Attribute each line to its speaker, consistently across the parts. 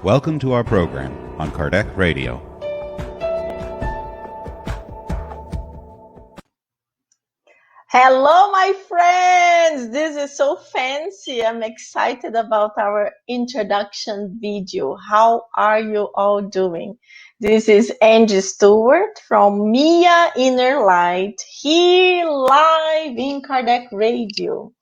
Speaker 1: Welcome to our program on Kardec Radio.
Speaker 2: Hello, my friends! This is so fancy. I'm excited about our introduction video. How are you all doing? This is Angie Stewart from MIA InnerLight, here live in Kardec Radio.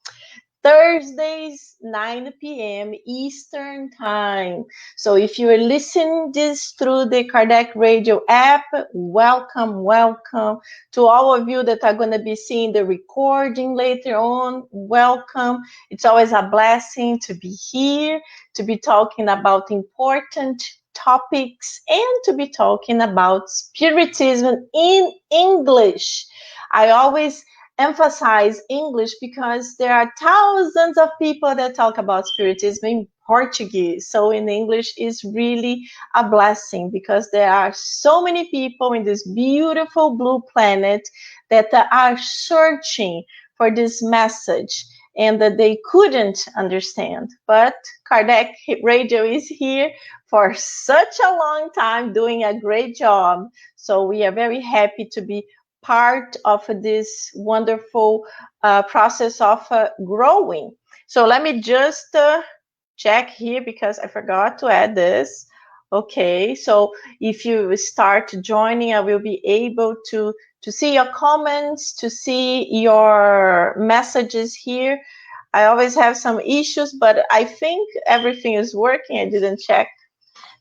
Speaker 2: Thursdays, 9 p.m. Eastern Time. So if you are listening this through the Kardec Radio app, welcome, welcome. To all of you that are going to be seeing the recording later on, welcome. It's always a blessing to be here, to be talking about important topics, and to be talking about Spiritism in English. I always emphasize English because there are thousands of people that talk about Spiritism in Portuguese. So in English is really a blessing because there are so many people in this beautiful blue planet that are searching for this message and that they couldn't understand. But Kardec Radio is here for such a long time doing a great job. So we are very happy to be part of this wonderful process of growing. So let me just check here because I forgot to add this. Okay, so if you start joining, I will be able to see your comments, to see your messages here. I always have some issues, but I think everything is working. I didn't check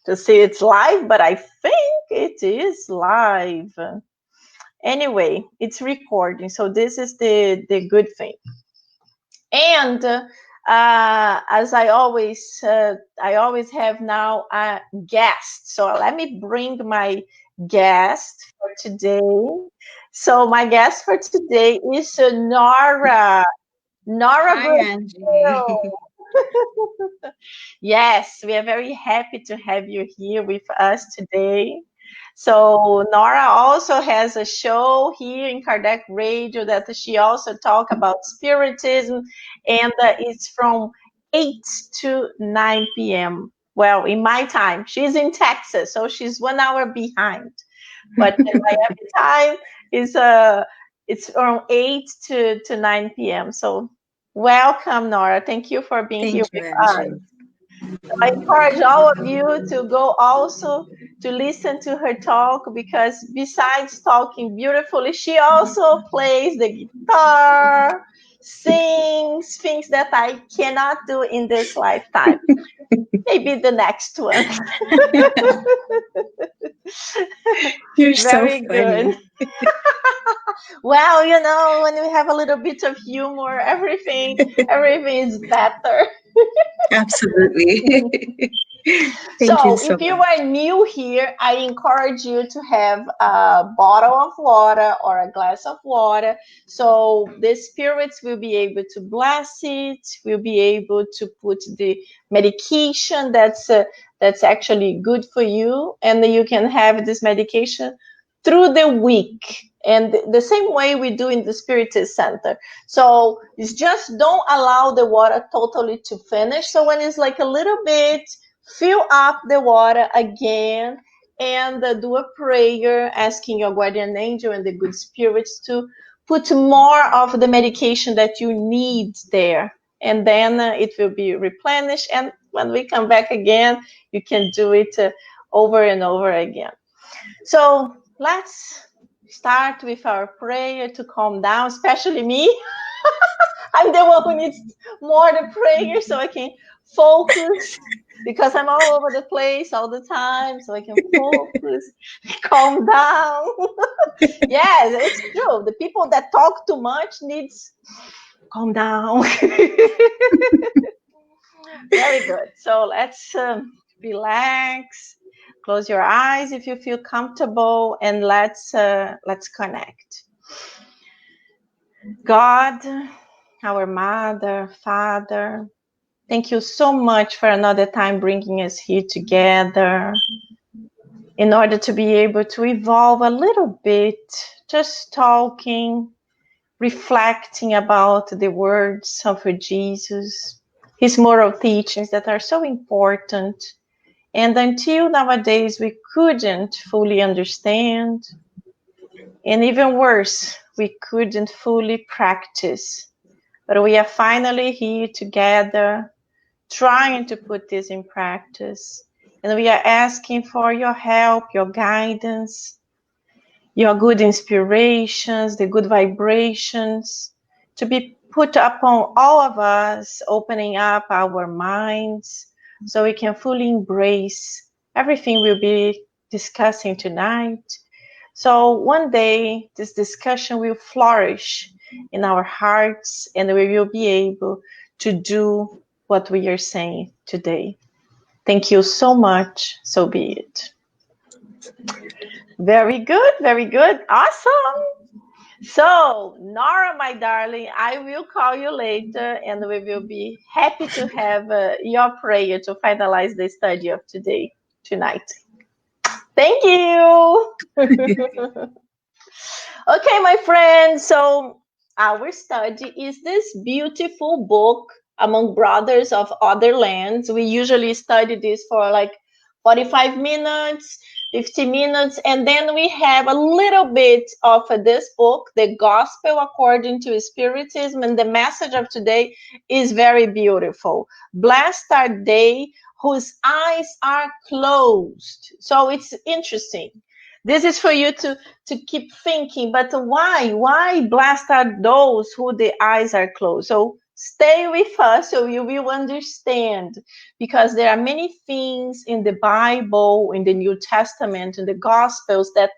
Speaker 2: to see it's live, but I think it is live. Anyway, it's recording, so this is the good thing. And as I always have now a guest. So let me bring my guest for today. So my guest for today is Nora. Nora,
Speaker 3: hi, Angie.
Speaker 2: Yes, we are very happy to have you here with us today. So Nora also has a show here in Kardec Radio that she also talks about Spiritism, and it's from 8 to 9 p.m. Well, in my time. She's in Texas, so she's 1 hour behind. But in Miami time is it's from 8 to 9 p.m. So welcome, Nora. Thank you for being here with us. So I encourage all of you to go also to listen to her talk, because besides talking beautifully, she also plays the guitar, sings, things that I cannot do in this lifetime. Maybe the next one.
Speaker 3: You're
Speaker 2: very
Speaker 3: so
Speaker 2: good. Well, you know, when we have a little bit of humor, everything is better.
Speaker 3: Absolutely. Thank
Speaker 2: So
Speaker 3: you so
Speaker 2: if you
Speaker 3: much.
Speaker 2: are new here, I encourage you to have a bottle of water or a glass of water. So the spirits will be able to bless it, will be able to put the medication that's actually good for you. And you can have this medication through the week. And the same way we do in the Spiritist Center. So it's just don't allow the water totally to finish. So when it's like a little bit, fill up the water again and do a prayer asking your guardian angel and the good spirits to put more of the medication that you need there. And then it will be replenished. And when we come back again, you can do it over and over again. So let's start with our prayer to calm down, especially me. I'm the one who needs more the prayer so I can focus, because I'm all over the place all the time, so I can focus, calm down. Yes, it's true. The people that talk too much needs calm down. Very good. So let's relax. Close your eyes if you feel comfortable, and let's connect. God, our Mother, Father, thank you so much for another time bringing us here together in order to be able to evolve a little bit, just talking, reflecting about the words of Jesus, his moral teachings that are so important, And until nowadays, we couldn't fully understand. And even worse, we couldn't fully practice. But we are finally here together, trying to put this in practice. And we are asking for your help, your guidance, your good inspirations, the good vibrations to be put upon all of us, opening up our minds so we can fully embrace everything we'll be discussing tonight. So one day this discussion will flourish in our hearts and we will be able to do what we are saying today. Thank you so much. So be it. Very good, very good. Awesome. So, Nora, my darling, I will call you later and we will be happy to have your prayer to finalize the study of tonight. Thank you. Okay, my friends. So, our study is this beautiful book, Among Brothers of Other Lands. We usually study this for like 45 minutes, 50 minutes, and then we have a little bit of this book, The Gospel According to Spiritism, and the message of today is very beautiful. Blessed are they whose eyes are closed. So it's interesting. This is for you to keep thinking, but why blessed are those who the eyes are closed? So stay with us so you will understand, because there are many things in the Bible, in the New Testament, in the Gospels that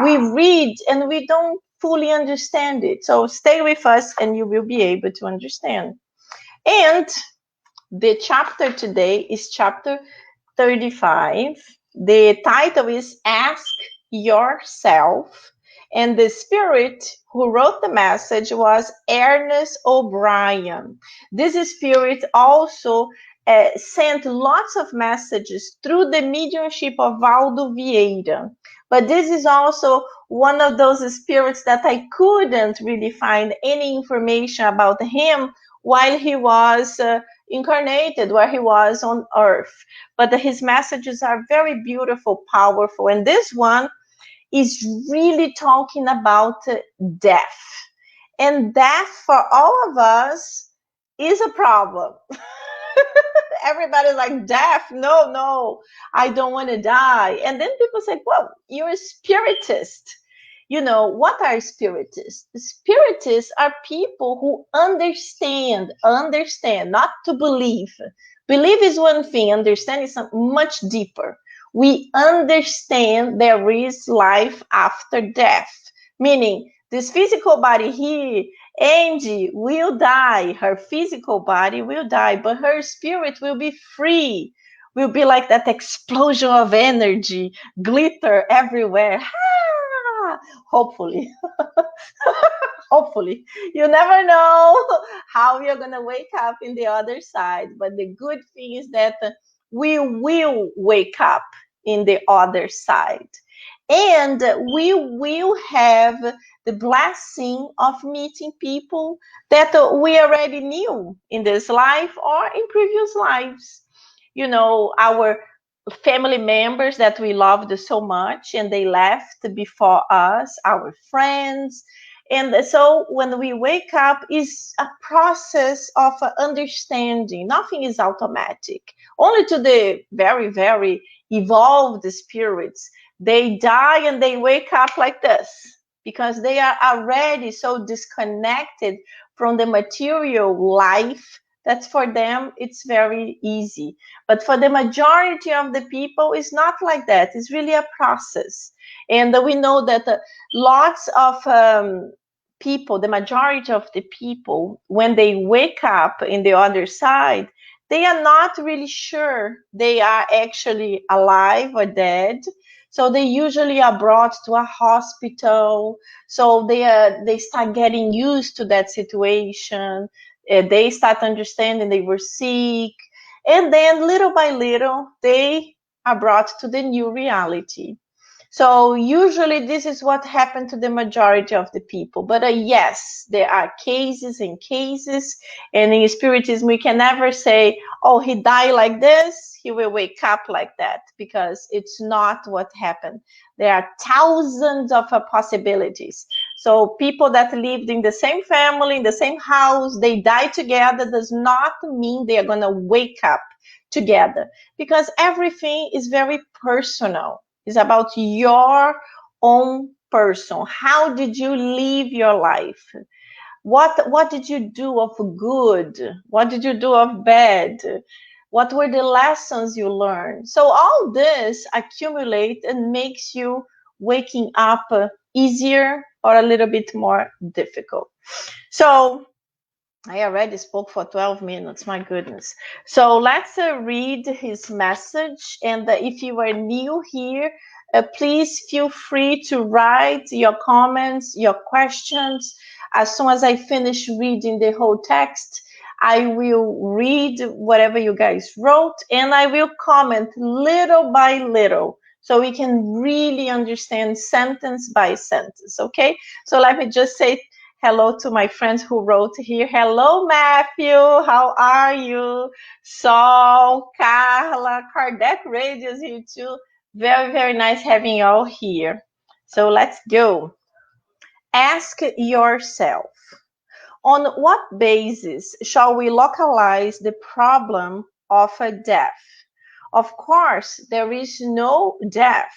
Speaker 2: we read and we don't fully understand it. So stay with us and you will be able to understand. And the chapter today is chapter 35. The title is Ask Yourself. And the spirit who wrote the message was Ernest O'Brien. This spirit also sent lots of messages through the mediumship of Waldo Vieira. But this is also one of those spirits that I couldn't really find any information about him while he was incarnated, where he was on earth. But his messages are very beautiful, powerful. And this one is really talking about death. And death for all of us is a problem. Everybody's like, death? No, I don't want to die. And then people say, well, you're a spiritist. You know, what are spiritists? Spiritists are people who understand, not to believe. Believe is one thing, understand is much deeper. We understand there is life after death, meaning this physical body here, Angie will die, her physical body will die, but her spirit will be free, will be like that explosion of energy, glitter everywhere. Hopefully. Hopefully. You never know how you're going to wake up in the other side, but the good thing is that we will wake up in the other side. And we will have the blessing of meeting people that we already knew in this life or in previous lives. You know, our family members that we loved so much and they left before us, our friends. And so when we wake up, is a process of understanding. Nothing is automatic. Only to the very, very evolved spirits, they die and they wake up like this because they are already so disconnected from the material life that for them it's very easy. But for the majority of the people, it's not like that. It's really a process. And we know that lots of people, the majority of the people, when they wake up in the other side, they are not really sure they are actually alive or dead. So they usually are brought to a hospital. So they start getting used to that situation. They start understanding they were sick. And then little by little, they are brought to the new reality. So usually this is what happened to the majority of the people. But yes, there are cases and cases. And in Spiritism, we can never say, oh, he died like this, he will wake up like that, because it's not what happened. There are thousands of possibilities. So people that lived in the same family, in the same house, they die together, does not mean they are going to wake up together, because everything is very personal. It's about your own person. How did you live your life? What did you do of good? What did you do of bad? What were the lessons you learned? So all this accumulate and makes you waking up easier or a little bit more difficult. So I already spoke for 12 minutes, my goodness. So let's read his message. And if you are new here, please feel free to write your comments, your questions. As soon as I finish reading the whole text, I will read whatever you guys wrote, and I will comment little by little, so we can really understand sentence by sentence, okay? So let me just say hello to my friends who wrote here. Hello, Matthew. How are you? Saul, Carla, Kardec Radio is here too. Very, very nice having you all here. So let's go. Ask yourself, on what basis shall we localize the problem of a death? Of course, there is no death.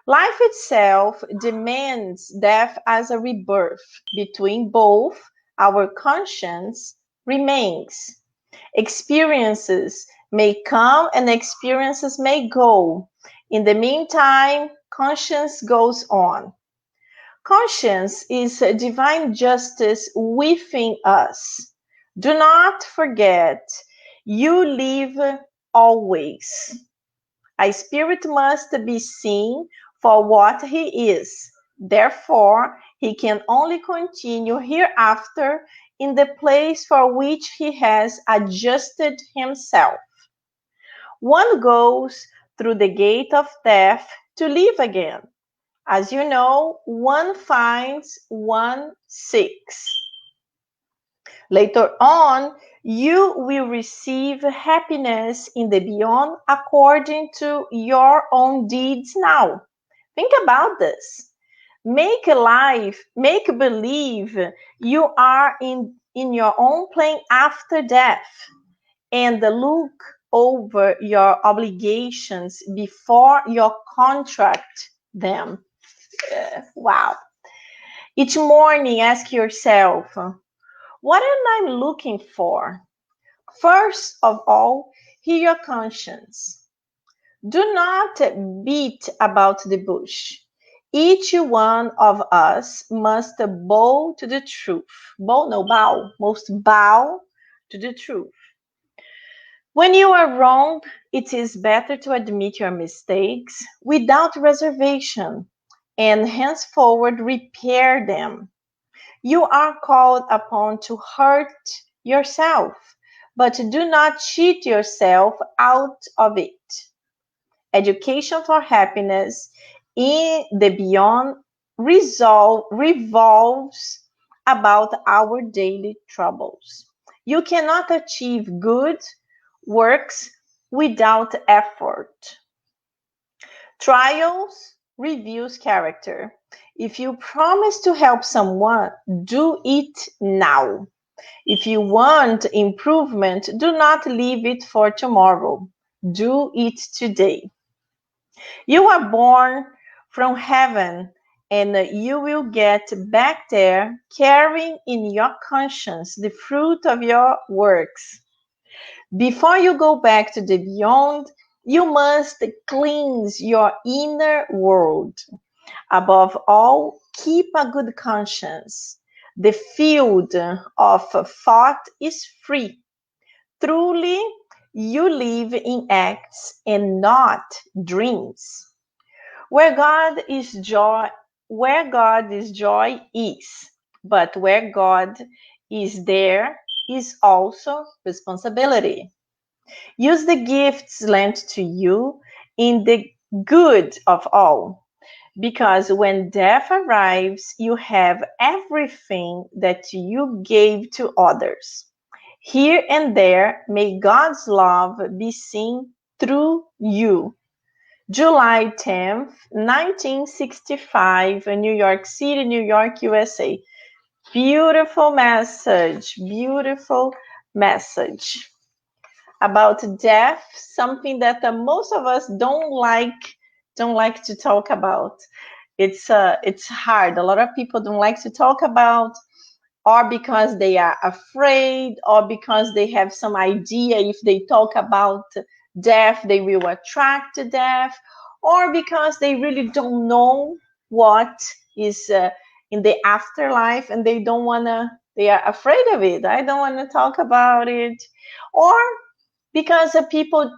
Speaker 2: Life itself demands death as a rebirth. Between both, our conscience remains. Experiences may come and experiences may go. In the meantime, conscience goes on. Conscience is divine justice within us. Do not forget, you live always. A spirit must be seen for what he is. Therefore, he can only continue hereafter in the place for which he has adjusted himself. One goes through the gate of death to live again. As you know, one finds, one seeks. Later on, you will receive happiness in the beyond according to your own deeds now. Think about this. Make believe you are in your own plane after death, and look over your obligations before you contract them. Wow. Each morning, ask yourself, what am I looking for? First of all, hear your conscience. Do not beat about the bush. Each one of us must bow to the truth. Must bow to the truth. When you are wrong, it is better to admit your mistakes without reservation and henceforward repair them. You are called upon to hurt yourself, but do not cheat yourself out of it. Education for happiness in the beyond revolves about our daily troubles. You cannot achieve good works without effort. Trials reveals character. If you promise to help someone, do it now. If you want improvement, do not leave it for tomorrow. Do it today. You are born from heaven, and you will get back there carrying in your conscience the fruit of your works. Before you go back to the beyond, you must cleanse your inner world. Above all, keep a good conscience. The field of thought is free. Truly, you live in acts and not dreams. Where God is joy is. But where God is, there is also responsibility. Use the gifts lent to you in the good of all, because when death arrives, you have everything that you gave to others. Here and there, may God's love be seen through you. July 10th, 1965, in New York City, New York, USA. Beautiful message, beautiful message about death, something that most of us don't like to talk about. It's hard. A lot of people don't like to talk about, or because they are afraid, or because they have some idea if they talk about death, they will attract death, or because they really don't know what is in the afterlife and they are afraid of it. I don't want to talk about it. Or because people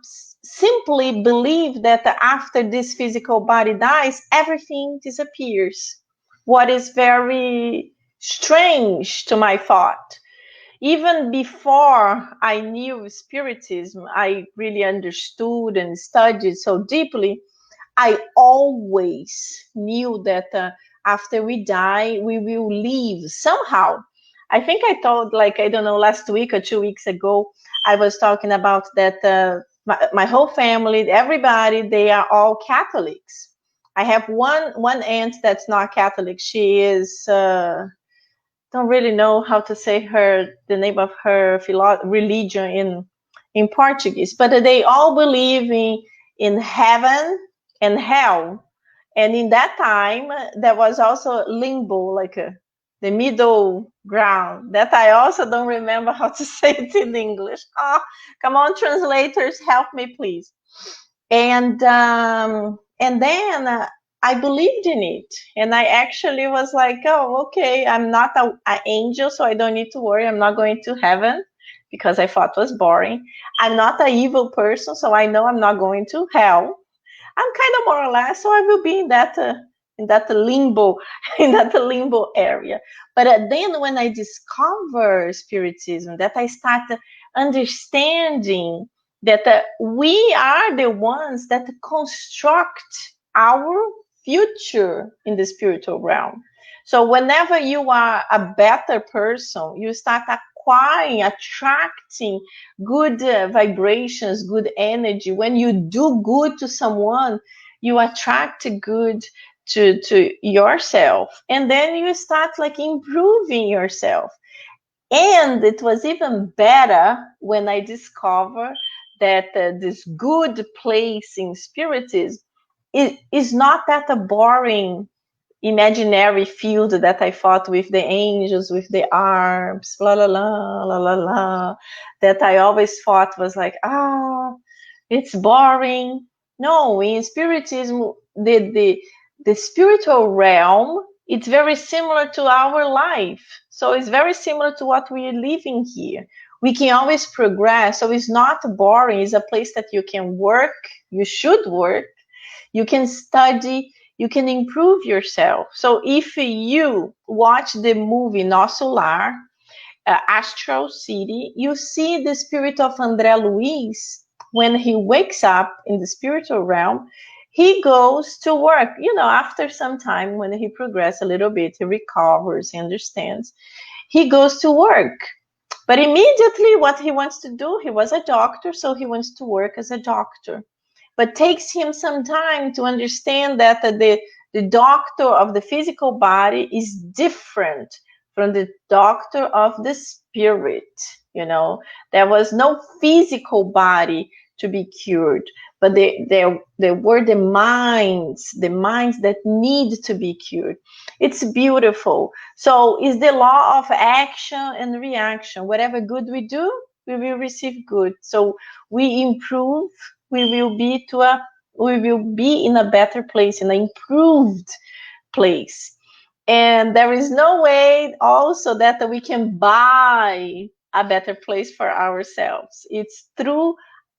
Speaker 2: simply believe that after this physical body dies, everything disappears. What is very strange to my thought. Even before I knew Spiritism, I really understood and studied so deeply. I always knew that after we die, we will leave somehow. I think I told, like, I don't know, last week or 2 weeks ago, I was talking about that my whole family, everybody, they are all Catholics. I have one aunt that's not Catholic. She is don't really know how to say the name of her religion in Portuguese, but they all believe in heaven and hell. And in that time, there was also limbo, like the middle ground. That I also don't remember how to say it in English. Oh, come on, translators, help me, please. And then I believed in it, and I actually was like, oh, okay, I'm not an angel, so I don't need to worry. I'm not going to heaven because I thought it was boring. I'm not an evil person, so I know I'm not going to hell. I'm kind of more or less, so I will be in that limbo, in that limbo area. But then when I discover Spiritism, that I start understanding that we are the ones that construct our future in the spiritual realm. So whenever you are a better person, you start acquiring, attracting good vibrations, good energy. When you do good to someone, you attract good to yourself, and then you start like improving yourself. And it was even better when I discovered that this good place in Spiritism is not that a boring imaginary field that I thought with the angels, with the arms, la la la la la la, that I always thought was like, it's boring. No, in Spiritism, the spiritual realm, it's very similar to our life. So it's very similar to what we are living here. We can always progress. So it's not boring. It's a place that you can work. You should work. You can study. You can improve yourself. So if you watch the movie Nosso Lar, Astral City, you see the spirit of André Luiz. When he wakes up in the spiritual realm, he goes to work. After some time, when he progresses a little bit, he recovers, he understands. He goes to work. But immediately, what he wants to do, he was a doctor, so he wants to work as a doctor. But takes him some time to understand that the doctor of the physical body is different from the doctor of the spirit. There was no physical body to be cured, but there were the minds that need to be cured. It's beautiful. So it's the law of action and reaction. Whatever good we do, we will receive good. So we improve, we will be in a better place, in an improved place. And there is no way also that we can buy a better place for ourselves. It's through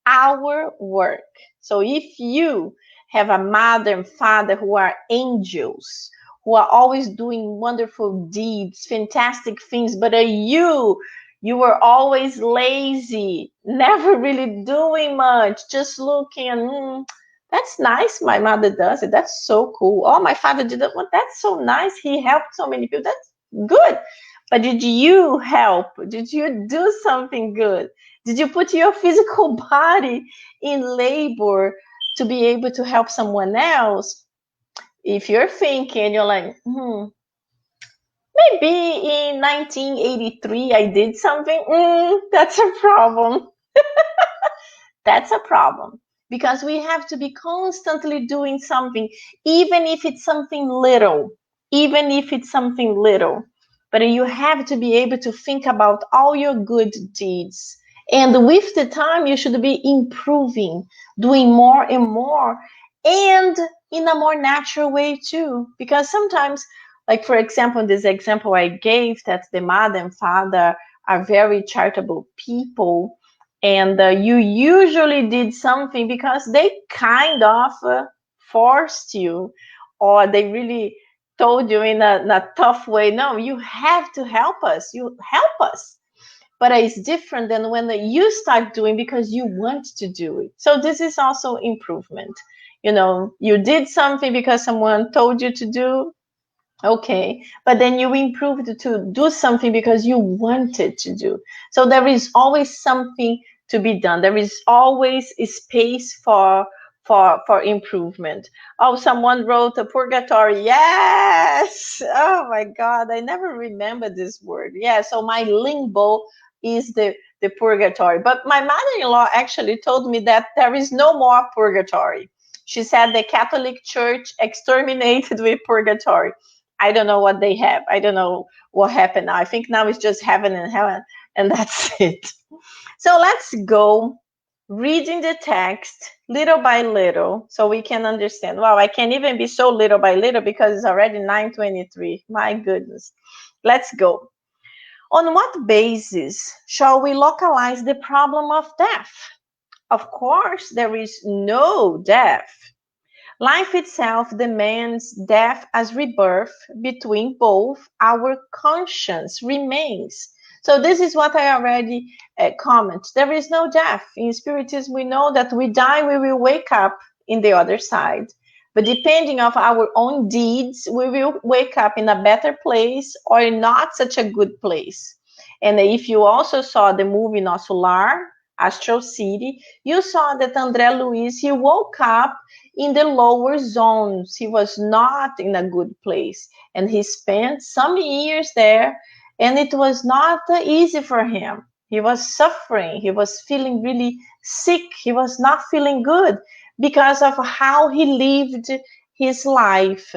Speaker 2: our work. So if you have a mother and father who are angels, who are always doing wonderful deeds, fantastic things, but you were always lazy, never really doing much, just looking and that's nice. My mother does it. That's so cool. Oh, my father did it. Well, that's so nice. He helped so many people. That's good. But did you help? Did you do something good? Did you put your physical body in labor to be able to help someone else? If you're thinking, you're like, maybe in 1983 I did something, that's a problem. That's a problem, because we have to be constantly doing something, even if it's something little, even if it's something little. But you have to be able to think about all your good deeds. And with the time, you should be improving, doing more and more, and in a more natural way too. Because sometimes, like for example, this example I gave, that the mother and father are very charitable people, and you usually did something because they kind of forced you, or they really told you in a tough way, no, you have to help us, you help us. But it's different than when you start doing because you want to do it. So this is also improvement. You did something because someone told you to do. Okay, but then you improved to do something because you wanted to do. So there is always something to be done. There is always a space for improvement. Oh, someone wrote a purgatory. Yes. Oh my God, I never remember this word. Yeah. So my limbo is the purgatory. But my mother-in-law actually told me that there is no more purgatory. She said the Catholic Church exterminated with purgatory. I don't know what they have. I don't know what happened now. I think now it's just heaven and hell, and that's it. So let's go reading the text little by little so we can understand. Wow, I can't even be so little by little because it's already 9:23. My goodness. Let's go. On what basis shall we localize the problem of death? Of course, there is no death. Life itself demands death as rebirth between both. Our conscience remains. So this is what I already comment. There is no death. In Spiritism, we know that we die, we will wake up in the other side. But depending on our own deeds, we will wake up in a better place or not such a good place. And if you also saw the movie Nosso Lar, Astral City, you saw that André Luiz, he woke up in the lower zones. He was not in a good place, and he spent some years there, and it was not easy for him. He was suffering. He was feeling really sick. He was not feeling good because of how he lived his life.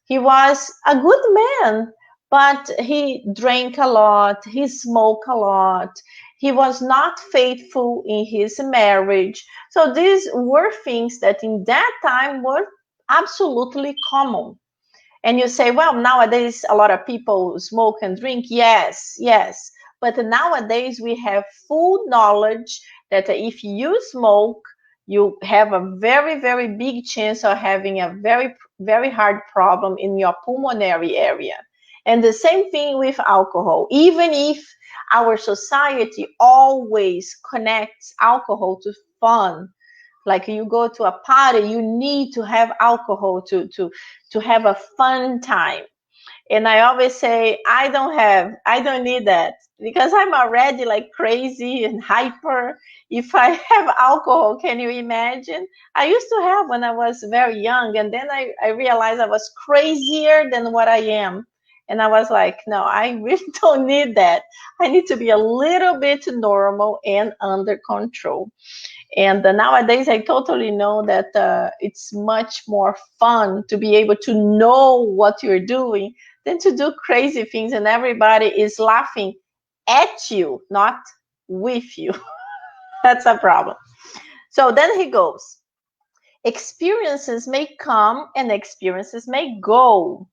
Speaker 2: He was a good man, but he drank a lot, he smoked a lot, he was not faithful in his marriage. So these were things that in that time were absolutely common. And you say, well, nowadays a lot of people smoke and drink. Yes, yes. But nowadays we have full knowledge that if you smoke, you have a very, very big chance of having a very, very hard problem in your pulmonary area. And the same thing with alcohol. Even if our society always connects alcohol to fun, like you go to a party, you need to have alcohol to have a fun time. And I always say, I don't need that, because I'm already like crazy and hyper. If I have alcohol, can you imagine? I used to have when I was very young, and then I realized I was crazier than what I am. And I was like, no, I really don't need that. I need to be a little bit normal and under control. And nowadays, I totally know that it's much more fun to be able to know what you're doing than to do crazy things, and everybody is laughing at you, not with you. That's a problem. So then he goes, experiences may come and experiences may go.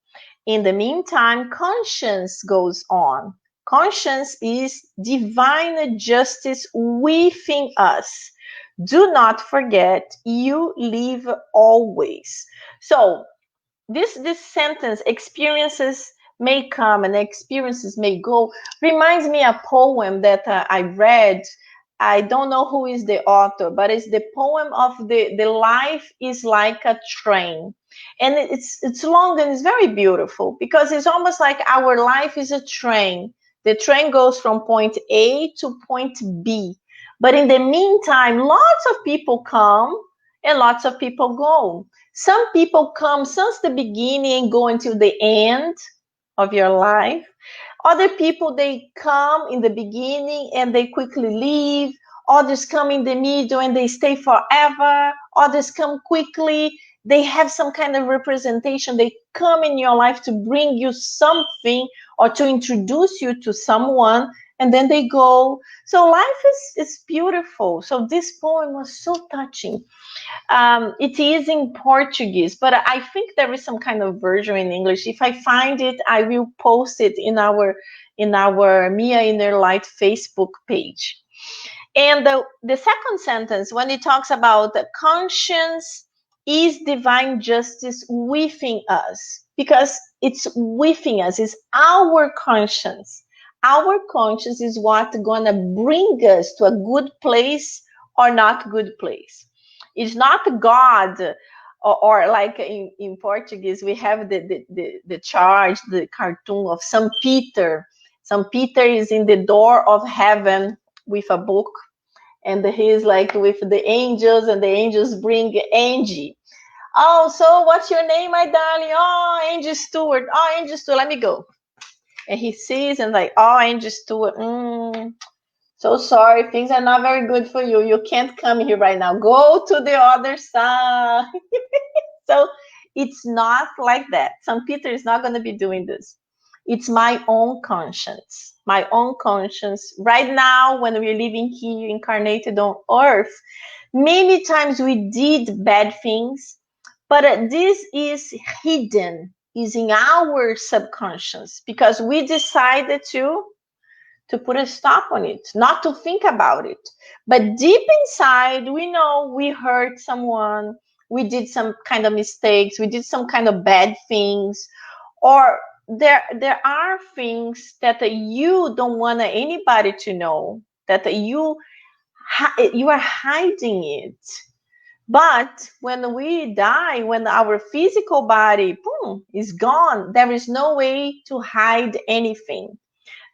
Speaker 2: In the meantime, conscience goes on. Conscience is divine justice within us. Do not forget, you live always. So this sentence, experiences may come and experiences may go, reminds me a poem that I read. I don't know who is the author, but it's the poem of the life is like a train. And it's long and it's very beautiful, because it's almost like our life is a train. The train goes from point A to point B, But in the meantime, lots of people come and lots of people go. Some people come since the beginning and go until the end of your life. Other people, they come in the beginning and they quickly leave. Others come in the middle and they stay forever. Others come quickly. They have some kind of representation. They come in your life to bring you something or to introduce you to someone, and then they go. So life is beautiful. So this poem was so touching. It is in Portuguese, but I think there is some kind of version in English. If I find it, I will post it in our MIA InnerLight Facebook page. And the second sentence, when it talks about conscience is divine justice within us, because it's within us, it's our conscience. Our conscience is what gonna bring us to a good place or not good place. It's not God, or like in Portuguese, we have the charge, the cartoon of St. Peter. St. Peter is in the door of heaven with a book, and he's like with the angels, and the angels bring Angie. Oh, so what's your name, my darling? Oh, Angie Stewart. Oh, Angie Stewart, let me go. And he sees and like, oh, Angie Stewart, so sorry, things are not very good for you. You can't come here right now. Go to the other side. So it's not like that. St. Peter is not going to be doing this. It's my own conscience. My own conscience. Right now, when we're living here incarnated on earth, many times we did bad things, but this is hidden, is in our subconscious, because we decided to put a stop on it, not to think about it. But deep inside, we know we hurt someone, we did some kind of mistakes, we did some kind of bad things, or there are things that you don't want anybody to know, that you are hiding it. But when we die, when our physical body is gone, there is no way to hide anything.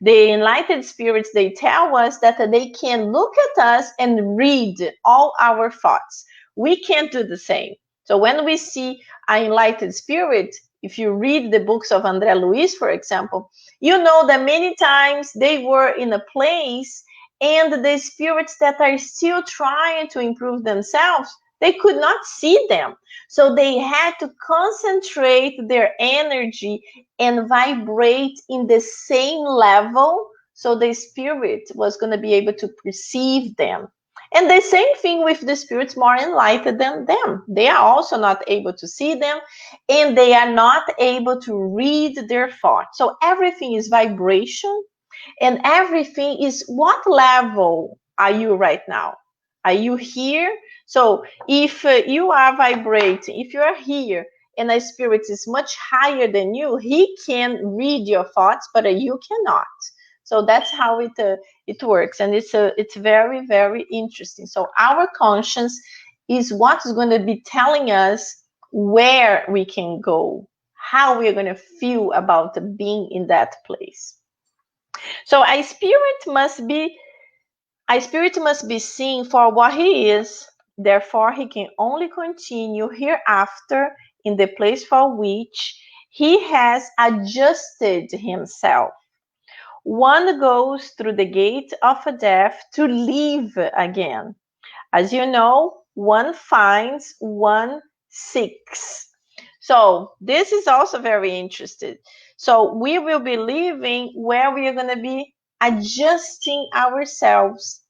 Speaker 2: The enlightened spirits, they tell us that they can look at us and read all our thoughts. We can't do the same. So when we see an enlightened spirit, if you read the books of André Luiz, for example, you know that many times they were in a place, and the spirits that are still trying to improve themselves, they could not see them. So they had to concentrate their energy and vibrate in the same level, so the spirit was going to be able to perceive them. And the same thing with the spirits more enlightened than them. They are also not able to see them, and they are not able to read their thoughts. So everything is vibration, and everything is, what level are you right now? Are you here? So if you are vibrating, if you are here, and a spirit is much higher than you, he can read your thoughts, but you cannot. So that's how it works, and it's very, very interesting. So our conscience is what's going to be telling us where we can go, how we are going to feel about being in that place. So a spirit must be seen for what he is. Therefore, he can only continue hereafter in the place for which he has adjusted himself. One goes through the gate of death to live again. As you know, one finds, one seeks. So this is also very interesting. So we will be living where we are going to be adjusting ourselves.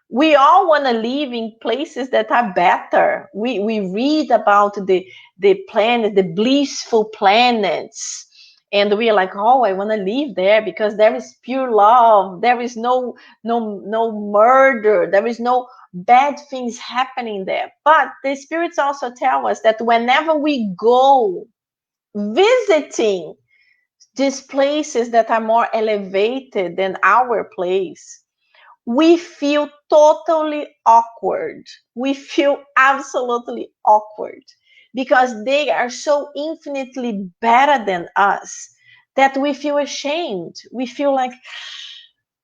Speaker 2: We all want to live in places that are better. We read about the planet, the blissful planets, and we are like, oh, I want to live there because there is pure love. There is no murder. There is no bad things happening there. But the spirits also tell us that whenever we go visiting these places that are more elevated than our place, we feel totally awkward. We feel absolutely awkward because they are so infinitely better than us that we feel ashamed. We feel like,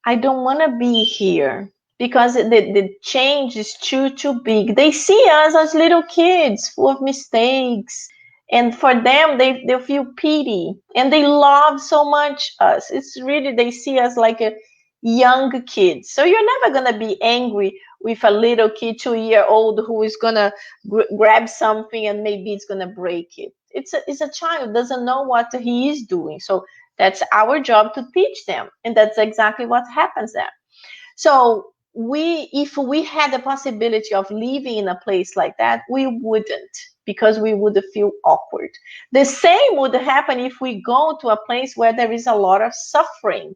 Speaker 2: I don't want to be here. because the change is too big. They see us as little kids full of mistakes. And for them, they feel pity and they love so much us. It's really, they see us like a young kid. So you're never going to be angry with a little kid, 2-year-old, who is going to grab something and maybe it's going to break it. It's a child, doesn't know what he is doing. So that's our job to teach them. And that's exactly what happens there. So if we had the possibility of living in a place like that, we wouldn't, because we would feel awkward. The same would happen if we go to a place where there is a lot of suffering,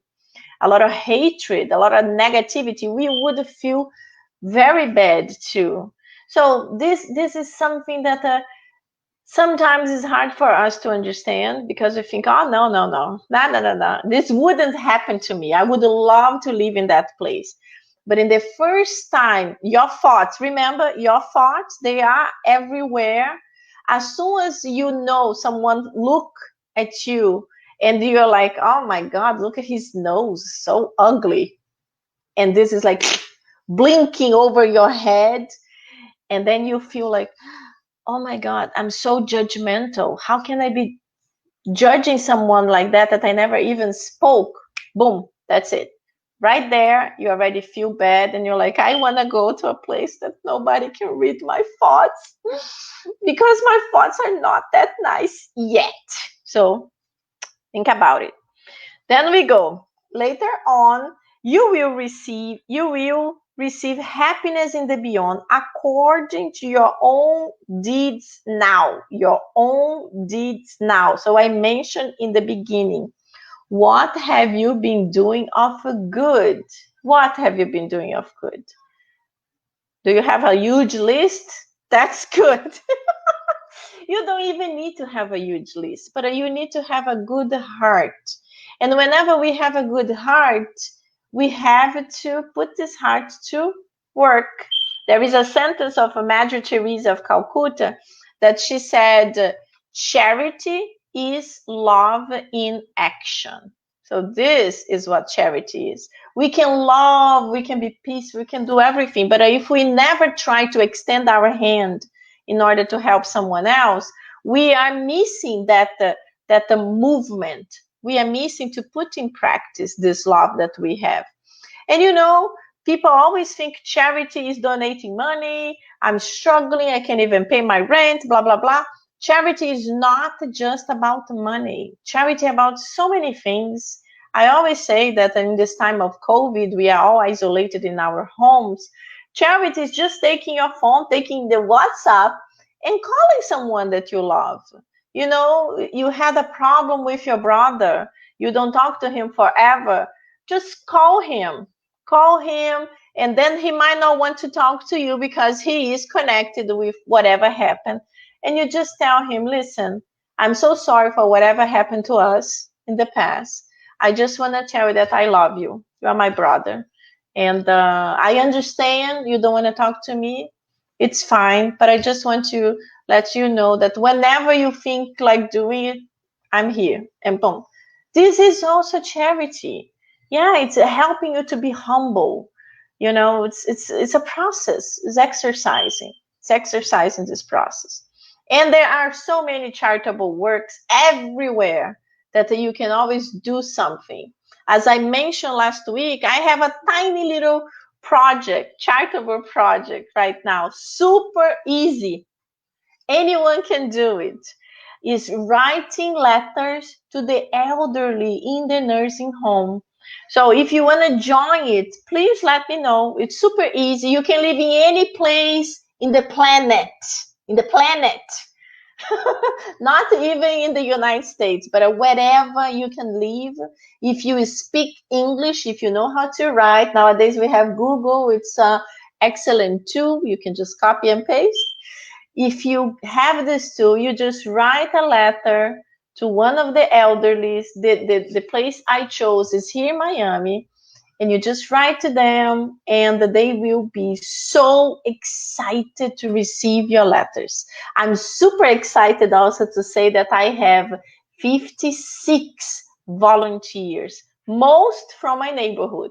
Speaker 2: a lot of hatred, a lot of negativity. We would feel very bad too. So this is something that sometimes it's hard for us to understand, because we think, oh, no, this wouldn't happen to me. I would love to live in that place. But in the first time, your thoughts, remember, your thoughts, they are everywhere. As soon as you know someone look at you and you're like, oh my God, look at his nose, so ugly. And this is like blinking over your head. And then you feel like, oh my God, I'm so judgmental. How can I be judging someone like that I never even spoke? Boom, that's it. Right there, you already feel bad and you're like, I want to go to a place that nobody can read my thoughts because my thoughts are not that nice yet. So think about it. Then we go. Later on, you will receive happiness in the beyond according to your own deeds now. Your own deeds now. So I mentioned in the beginning, what have you been doing of good? What have you been doing of good? Do you have a huge list? That's good. You don't even need to have a huge list, but you need to have a good heart. And whenever we have a good heart, we have to put this heart to work. There is a sentence of Mother Teresa of Calcutta that she said, charity is love in action. So this is what charity is. We can love, we can be peaceful, we can do everything. But if we never try to extend our hand in order to help someone else, we are missing that the movement. We are missing to put in practice this love that we have. And people always think charity is donating money. I'm struggling. I can't even pay my rent, blah, blah, blah. Charity is not just about money. Charity about so many things. I always say that in this time of COVID, we are all isolated in our homes. Charity is just taking your phone, taking the WhatsApp, and calling someone that you love. You had a problem with your brother. You don't talk to him forever. Just call him, and then he might not want to talk to you because he is connected with whatever happened. And you just tell him, listen, I'm so sorry for whatever happened to us in the past. I just want to tell you that I love you. You are my brother. And I understand you don't want to talk to me. It's fine. But I just want to let you know that whenever you think like doing it, I'm here. And boom. This is also charity. Yeah, it's helping you to be humble. It's a process. It's exercising. It's exercising this process. And there are so many charitable works everywhere that you can always do something. As I mentioned last week, I have a tiny little charitable project right now. Super easy. Anyone can do it. Is writing letters to the elderly in the nursing home. So if you want to join it, please let me know. It's super easy. You can live in any place in the planet. Not even in the United States, but wherever you can live. If you speak English, if you know how to write, nowadays we have Google. It's an excellent tool. You can just copy and paste. If you have this tool, you just write a letter to one of the elderlies. The place I chose is here in Miami. And you just write to them, and they will be so excited to receive your letters. I'm super excited also to say that I have 56 volunteers, most from my neighborhood.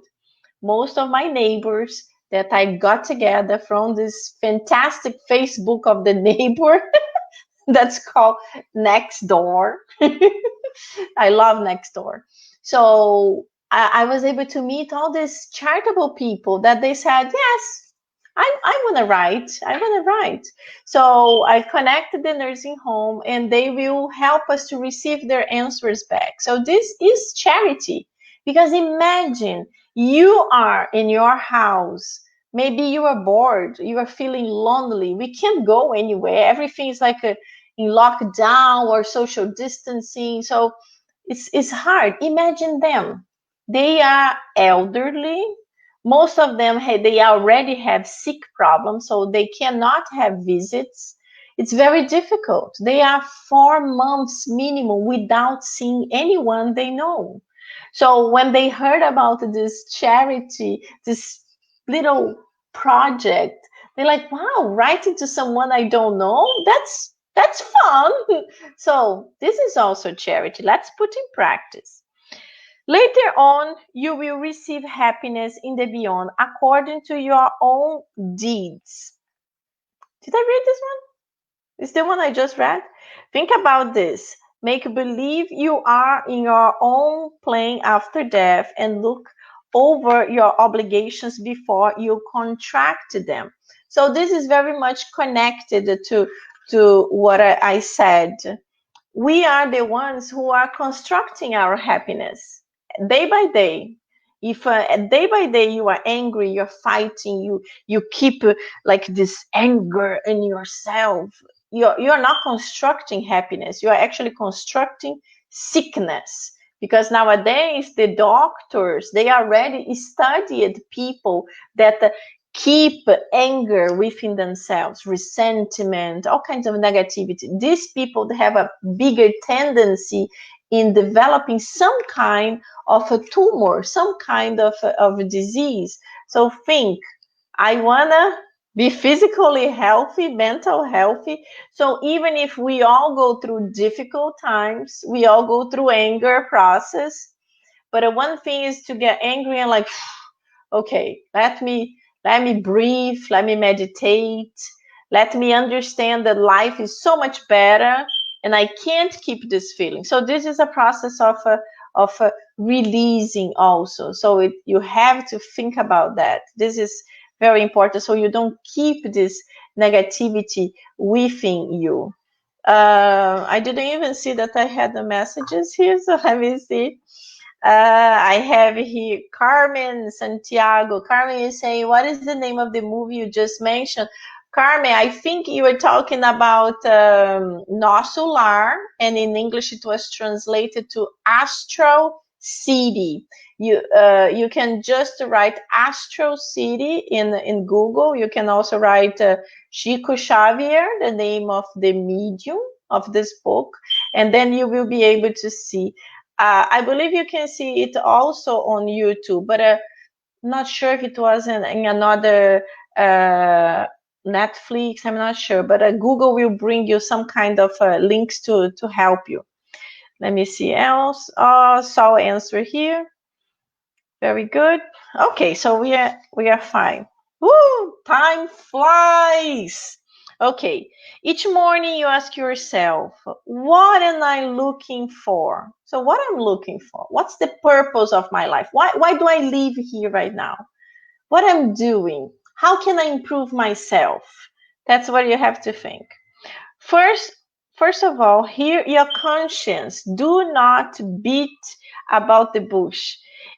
Speaker 2: Most of my neighbors, that I got together from this fantastic Facebook of the neighbor that's called Next Door. I love Nextdoor. So I was able to meet all these charitable people that they said, yes, I want to write. I want to write. So I connected the nursing home and they will help us to receive their answers back. So this is charity, because imagine you are in your house. Maybe you are bored, you are feeling lonely. We can't go anywhere. Everything is like in lockdown or social distancing. So it's hard. Imagine them. They are elderly. Most of them they already have sick problems, so they cannot have visits. It's very difficult. They are 4 months minimum without seeing anyone they know. So when they heard about this charity, this little project, they're like, wow, writing to someone I don't know, that's fun. So this is also charity. Let's put in practice. Later on, you will receive happiness in the beyond according to your own deeds. Did I read this one? Is the one I just read? Think about this. Make believe you are in your own plane after death and look over your obligations before you contract them. So this is very much connected to what I said. We are the ones who are constructing our happiness day by day. If day by day you are angry, you're fighting, you keep like this anger in yourself, you're not constructing happiness. You are actually constructing sickness, because nowadays the doctors, they already studied people that keep anger within themselves, resentment, all kinds of negativity. These people, they have a bigger tendency in developing some kind of a tumor, some kind of a disease. So think, I wanna be physically healthy, mental healthy. So even if we all go through difficult times, we all go through anger process. But one thing is to get angry and like, okay, let me breathe, let me meditate, let me understand that life is so much better and I can't keep this feeling. So this is a process of releasing also. So you have to think about that. This is very important, so you don't keep this negativity within you. I didn't even see that I had the messages here, so let me see. I have here Carmen Santiago. Carmen is saying, what is the name of the movie you just mentioned? Carmen, I think you were talking about Nosso Lar, and in English it was translated to Astral City. You can just write Astral City in Google. You can also write Chico Xavier, the name of the medium of this book, and then you will be able to see. I believe you can see it also on YouTube, but not sure if it was in another Netflix. I'm not sure, but Google will bring you some kind of links to help you. Let me see else. Saw answer here. Very good. Okay, so we are fine. Woo! Time flies. Okay. Each morning you ask yourself, what am I looking for? So what I'm looking for? What's the purpose of my life? Why do I live here right now? What I'm doing? How can I improve myself? That's what you have to think. First of all, hear your conscience. Do not beat about the bush.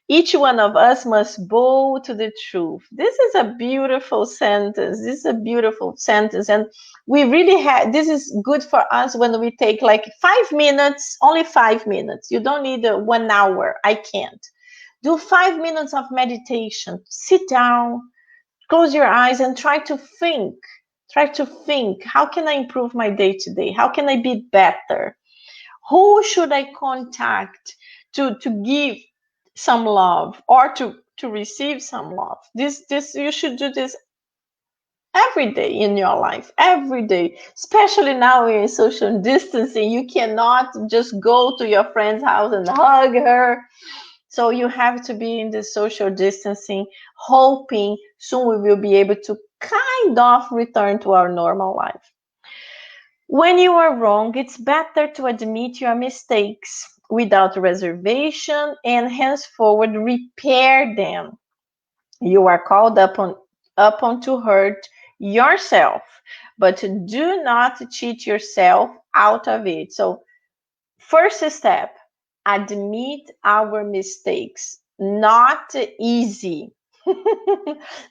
Speaker 2: Each one of us must bow to the truth. This is a beautiful sentence. This is a beautiful sentence. And we really have, this is good for us when we take like 5 minutes, only 5 minutes. You don't need 1 hour. I can't. Do 5 minutes of meditation. Sit down, close your eyes and try to think. Try to think, how can I improve my day to day? How can I be better? Who should I contact to give some love or to receive some love? This you should do this every day in your life, every day, especially now in social distancing. You cannot just go to your friend's house and hug her. So you have to be in the social distancing, hoping soon we will be able to kind of return to our normal life. When you are wrong, it's better to admit your mistakes without reservation and henceforward repair them. You are called upon to hurt yourself, but do not cheat yourself out of it. So, first step, admit our mistakes. Not easy.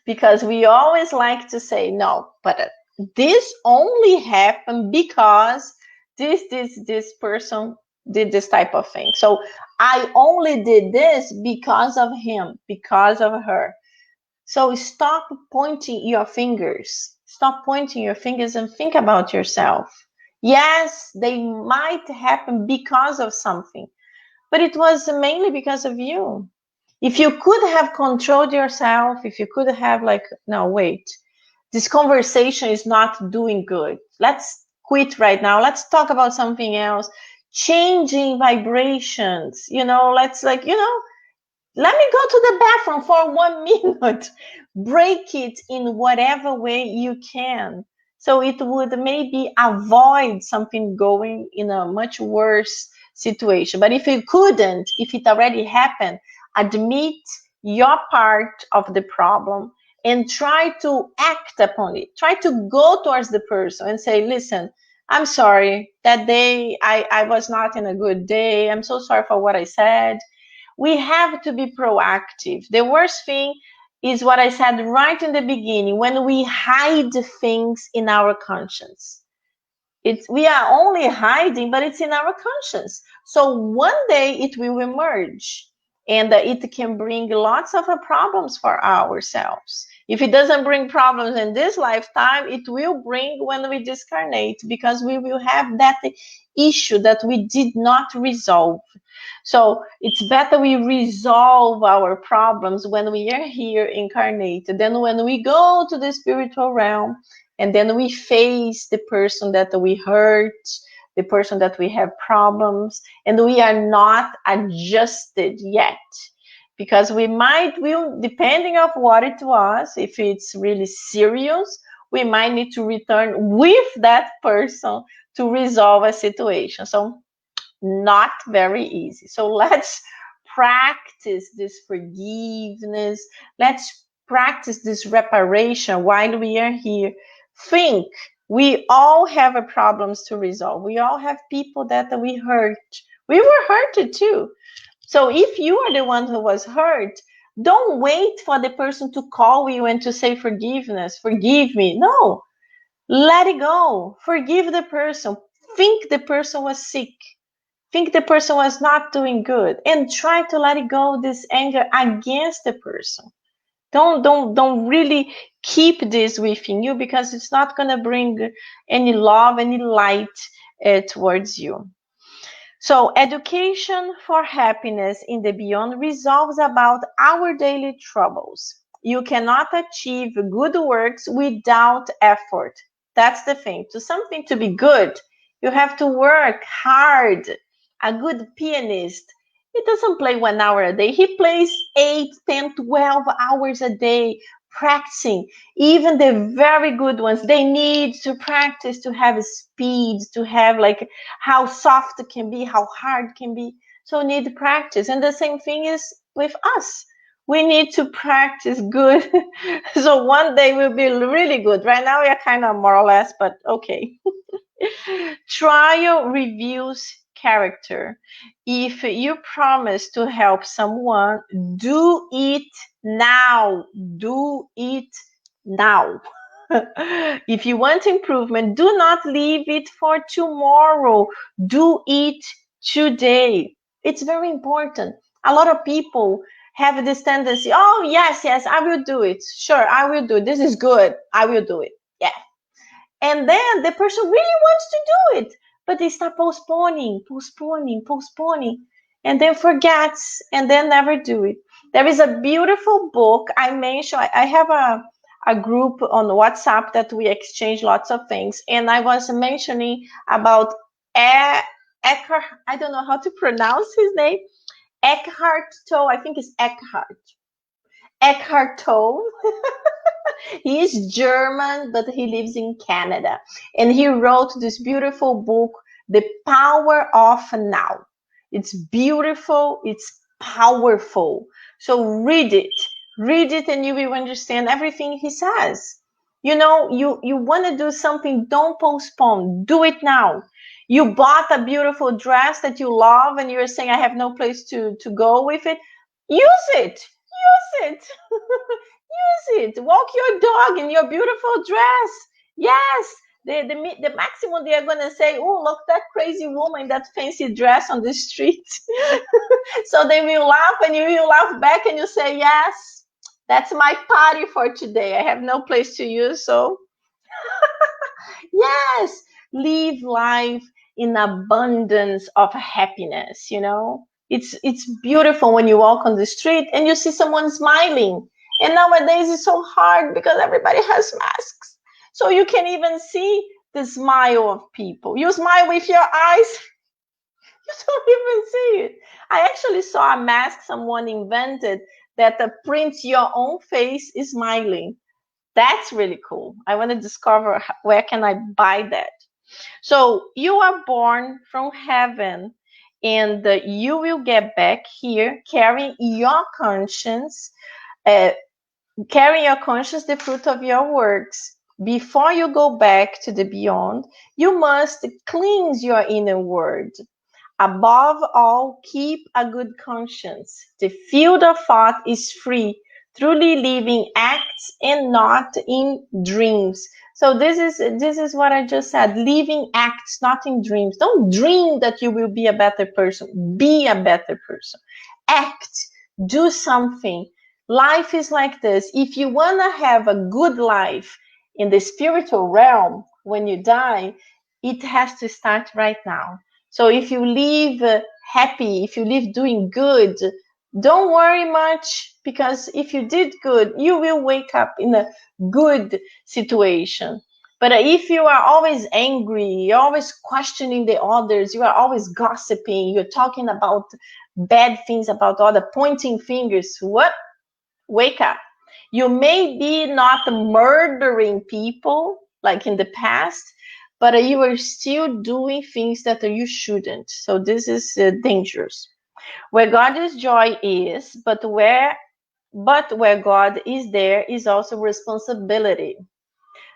Speaker 2: Because we always like to say, no, but this only happened because this person did this type of thing. So I only did this because of him, because of her. So stop pointing your fingers. Stop pointing your fingers and think about yourself. Yes, they might happen because of something, but it was mainly because of you. If you could have controlled yourself, if you could have like, no, wait, this conversation is not doing good. Let's quit right now. Let's talk about something else. Changing vibrations, let's let me go to the bathroom for 1 minute. Break it in whatever way you can. So it would maybe avoid something going in a much worse situation. But if you couldn't, if it already happened, admit your part of the problem and try to act upon it. Try to go towards the person and say, listen, I'm sorry. That day I was not in a good day. I'm so sorry for what I said. We have to be proactive. The worst thing is what I said right in the beginning, when we hide things in our conscience. We are only hiding, but it's in our conscience. So one day it will emerge, and it can bring lots of problems for ourselves. If it doesn't bring problems in this lifetime, it will bring when we discarnate, because we will have that issue that we did not resolve. So it's better we resolve our problems when we are here incarnated than when we go to the spiritual realm and then we face the person that we hurt, the person that we have problems, and we are not adjusted yet. Because will, depending on what it was, if it's really serious, we might need to return with that person to resolve a situation. So not very easy. So let's practice this forgiveness. Let's practice this reparation while we are here. Think, we all have problems to resolve. We all have people that we hurt. We were hurted too. So if you are the one who was hurt, don't wait for the person to call you and to say forgiveness, forgive me. No, let it go. Forgive the person. Think the person was sick. Think the person was not doing good, and try to let it go, this anger against the person. Don't really keep this within you, because it's not going to bring any love, any light towards you. So education for happiness in the beyond resolves about our daily troubles. You cannot achieve good works without effort. That's the thing. To something to be good, you have to work hard. A good pianist, he doesn't play 1 hour a day. He plays 8, 10, 12 hours a day practicing. Even the very good ones, they need to practice to have speed, to have like how soft it can be, how hard it can be. So need practice. And the same thing is with us. We need to practice good. So one day we'll be really good. Right now we are kind of more or less, but okay. Trial reveals character. If you promise to help someone, do it now. Do it now. If you want improvement, do not leave it for tomorrow. Do it today. It's very important. A lot of people have this tendency, oh, yes, I will do it. Sure, I will do it. This is good. I will do it. Yeah. And then the person really wants to do it, but they start postponing, and then forgets, and then never do it. There is a beautiful book I mentioned. I have a group on WhatsApp that we exchange lots of things, and I was mentioning about Eckhart, I don't know how to pronounce his name, Eckhart Tolle, I think it's Eckhart Tolle. He is German, but he lives in Canada. And he wrote this beautiful book, The Power of Now. It's beautiful, it's powerful. So read it, and you will understand everything he says. You know, you want to do something, don't postpone, do it now. You bought a beautiful dress that you love, and you're saying, I have no place to go with it. Use it, use it. Use it. Walk your dog in your beautiful dress. Yes. The maximum they are going to say, oh, look, that crazy woman in that fancy dress on the street. So they will laugh, and you will laugh back, and you say, yes, that's my party for today. I have no place to use. So yes, live life in abundance of happiness, you know. It's beautiful when you walk on the street and you see someone smiling. And nowadays it's so hard because everybody has masks. So you can even see the smile of people. You smile with your eyes, you don't even see it. I actually saw a mask someone invented that prints your own face smiling. That's really cool. I want to discover where can I buy that. So you are born from heaven, and you will get back here carrying your conscience, uh, the fruit of your works. Before you go back to the beyond, you must cleanse your inner world. Above all, keep a good conscience. The field of thought is free, truly living acts and not in dreams. So this is what I just said. Living acts, not in dreams. Don't dream that you will be a better person. Be a better person. Act. Do something. Life is like this. If you want to have a good life in the spiritual realm when you die, it has to start right now. So if you live happy, if you live doing good, don't worry much, because if you did good, you will wake up in a good situation. But if you are always angry, you're always questioning the others, you are always gossiping, you're talking about bad things about others, pointing fingers, what? Wake up. You may be not murdering people like in the past, but you are still doing things that you shouldn't. So this is dangerous. Where God's joy is, but where God is, there is also responsibility.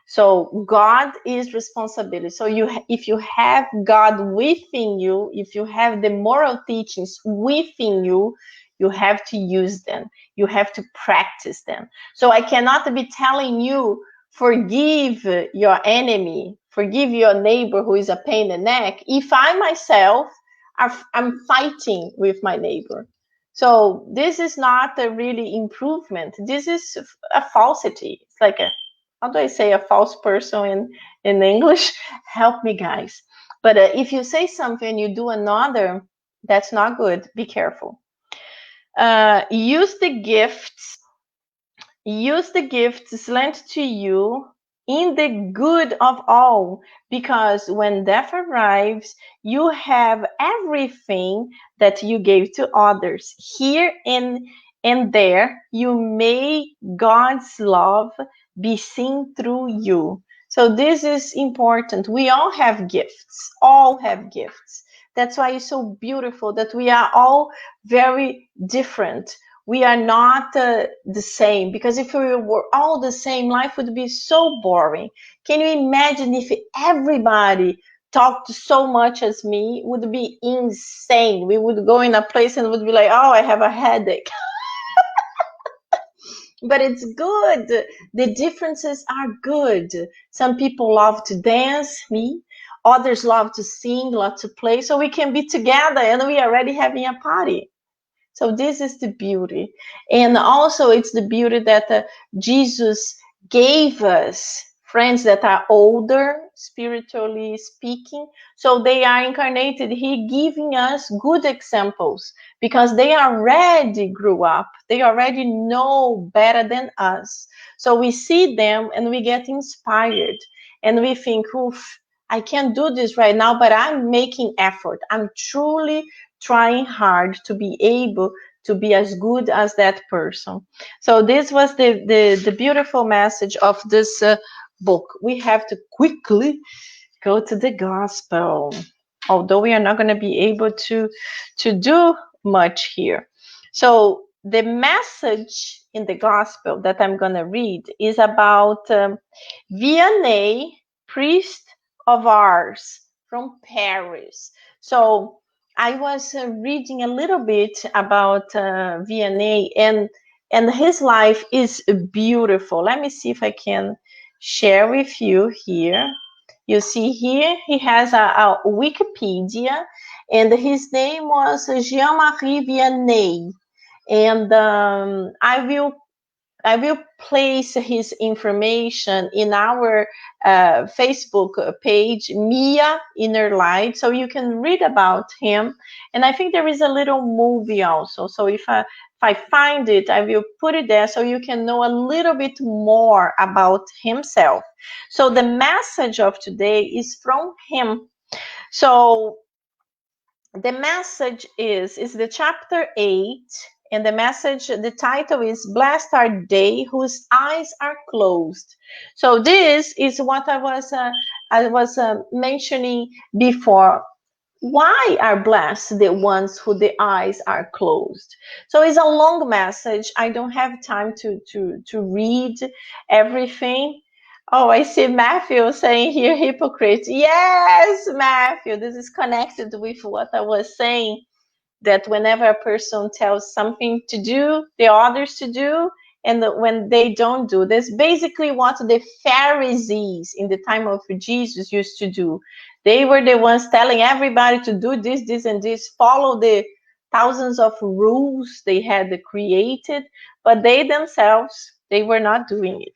Speaker 2: So God is responsibility. So if you have God within you, if you have the moral teachings within you, you have to use them. You have to practice them. So I cannot be telling you, forgive your enemy, forgive your neighbor who is a pain in the neck, if I myself am fighting with my neighbor. So this is not a really improvement. This is a falsity. It's like how do I say a false person in English? Help me, guys. But if you say something and you do another, that's not good. Be careful. Use the gifts lent to you in the good of all, because when death arrives, you have everything that you gave to others. Here and there, you may God's love be seen through you. So this is important. We all have gifts. That's why it's so beautiful that we are all very different. We are not the same, because if we were all the same, life would be so boring. Can you imagine if everybody talked so much as me? It would be insane. We would go in a place and would be like, oh, I have a headache. But it's good. The differences are good. Some people love to dance, me. Others love to sing, love to play. So we can be together and we are already having a party. So this is the beauty. And also it's the beauty that Jesus gave us friends that are older, spiritually speaking. So they are incarnated. He giving us good examples because they already grew up. They already know better than us. So we see them and we get inspired and we think, oof, I can't do this right now, but I'm making effort. I'm truly trying hard to be able to be as good as that person. So this was the beautiful message of this book. We have to quickly go to the gospel, although we are not going to be able to do much here. So the message in the gospel that I'm going to read is about Vianney, priest of ours from Paris. So I was reading a little bit about Vianney, and his life is beautiful. Let me see if I can share with you here. You see here, he has a Wikipedia, and his name was Jean-Marie Vianney. And I will place his information in our Facebook page, MIA InnerLight, so you can read about him. And I think there is a little movie also. So if I find it, I will put it there so you can know a little bit more about himself. So the message of today is from him. So the message is the chapter 8, and the message, the title is Blessed Are They Whose Eyes Are Closed. So this is what I was mentioning before. Why are blessed the ones who the eyes are closed? So it's a long message. I don't have time to read everything. Oh, I see Matthew saying here, hypocrite. Yes, Matthew, this is connected with what I was saying, that whenever a person tells something to do, the others to do, and when they don't do, that's basically what the Pharisees in the time of Jesus used to do. They were the ones telling everybody to do this, this, and this, follow the thousands of rules they had created, but they themselves, they were not doing it.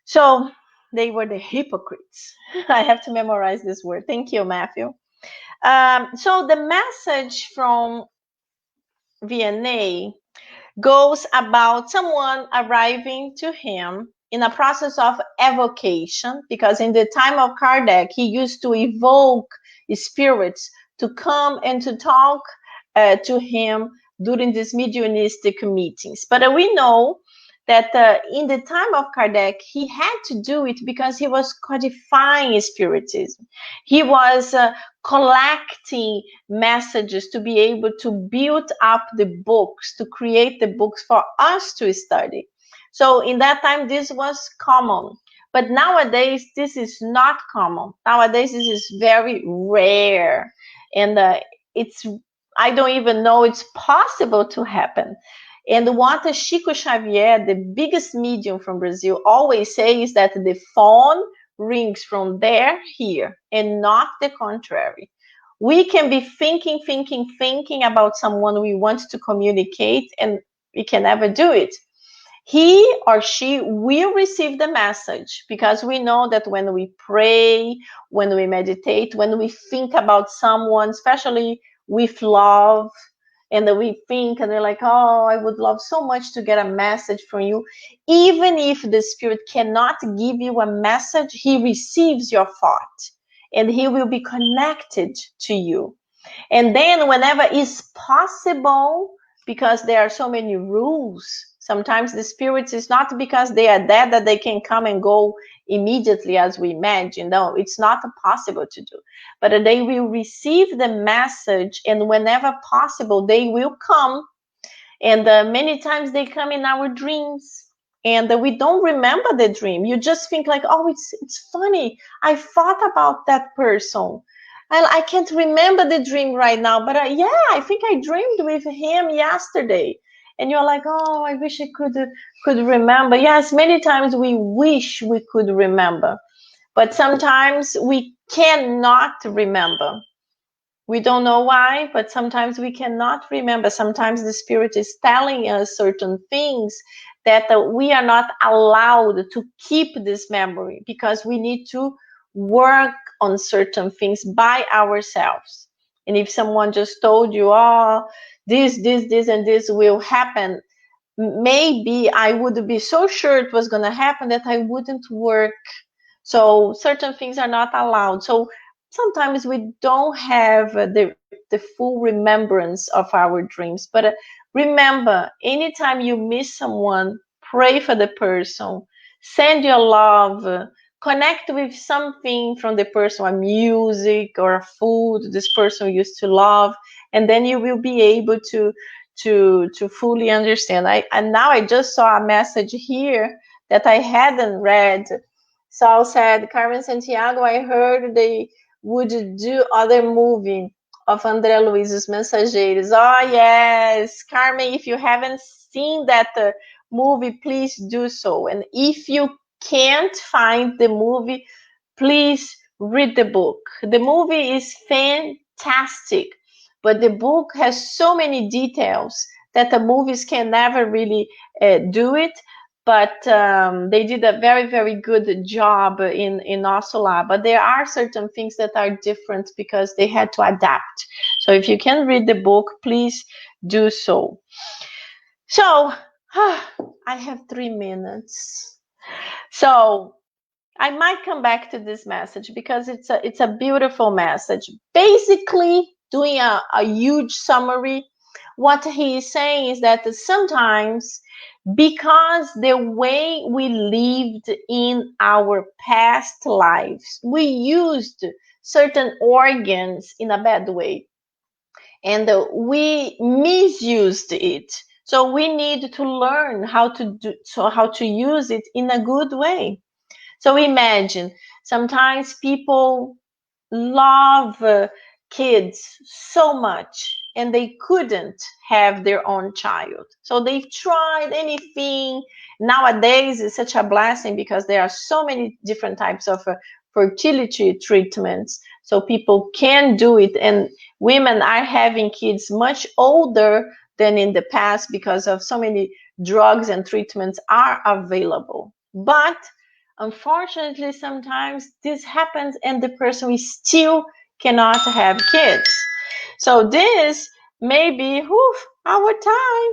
Speaker 2: So they were the hypocrites. I have to memorize this word. Thank you, Matthew. So the message from Vianney goes about someone arriving to him in a process of evocation, because in the time of Kardec, he used to evoke spirits to come and to talk to him during these mediumistic meetings. But we know that in the time of Kardec, he had to do it because he was codifying Spiritism. He was collecting messages to be able to build up the books, to create the books for us to study. So in that time, this was common. But nowadays, this is not common. Nowadays, this is very rare. And I don't even know it's possible to happen. And what Chico Xavier, the biggest medium from Brazil, always says is that the phone rings from there, here, and not the contrary. We can be thinking about someone we want to communicate, and we can never do it. He or she will receive the message, because we know that when we pray, when we meditate, when we think about someone, especially with love, and then we think and they're like, oh, I would love so much to get a message from you. Even if the spirit cannot give you a message, he receives your thought and he will be connected to you. And then whenever it's possible, because there are so many rules, sometimes the spirits, is not because they are dead that they can come and go immediately as we imagine. No, it's not possible to do. But they will receive the message, and whenever possible, they will come. And many times they come in our dreams, and we don't remember the dream. You just think like, oh, it's funny. I thought about that person. I can't remember the dream right now, but yeah, I think I dreamed with him yesterday. And you're like, oh, I wish I could remember. Yes, many times we wish we could remember, but sometimes we cannot remember. We don't know why, but sometimes we cannot remember. Sometimes the spirit is telling us certain things that we are not allowed to keep this memory, because we need to work on certain things by ourselves. And if someone just told you, oh, this, and this will happen, maybe I would be so sure it was going to happen that I wouldn't work. So certain things are not allowed. So sometimes we don't have the full remembrance of our dreams. But remember, anytime you miss someone, pray for the person, send your love, connect with something from the person, a music or a food this person used to love, and then you will be able to fully understand. And now I just saw a message here that I hadn't read. Saul said, Carmen Santiago, I heard they would do other movie of André Luiz's Mensageiros. Oh, yes. Carmen, if you haven't seen that movie, please do so. And if you can't find the movie, please read the book. The movie is fantastic, but the book has so many details that the movies can never really do it. But they did a very, very good job in Osola. But there are certain things that are different because they had to adapt. So if you can read the book, please do so. So I have 3 minutes. So I might come back to this message because it's a beautiful message. Basically, doing a huge summary, what he is saying is that sometimes, because the way we lived in our past lives, we used certain organs in a bad way, and we misused it. So we need to learn how to use it in a good way. So imagine, sometimes people love kids so much and they couldn't have their own child. So they've tried anything. Nowadays, it's such a blessing because there are so many different types of fertility treatments. So people can do it. And women are having kids much older than in the past because of so many drugs and treatments are available. But unfortunately, sometimes this happens and the person still cannot have kids. So this may be our time.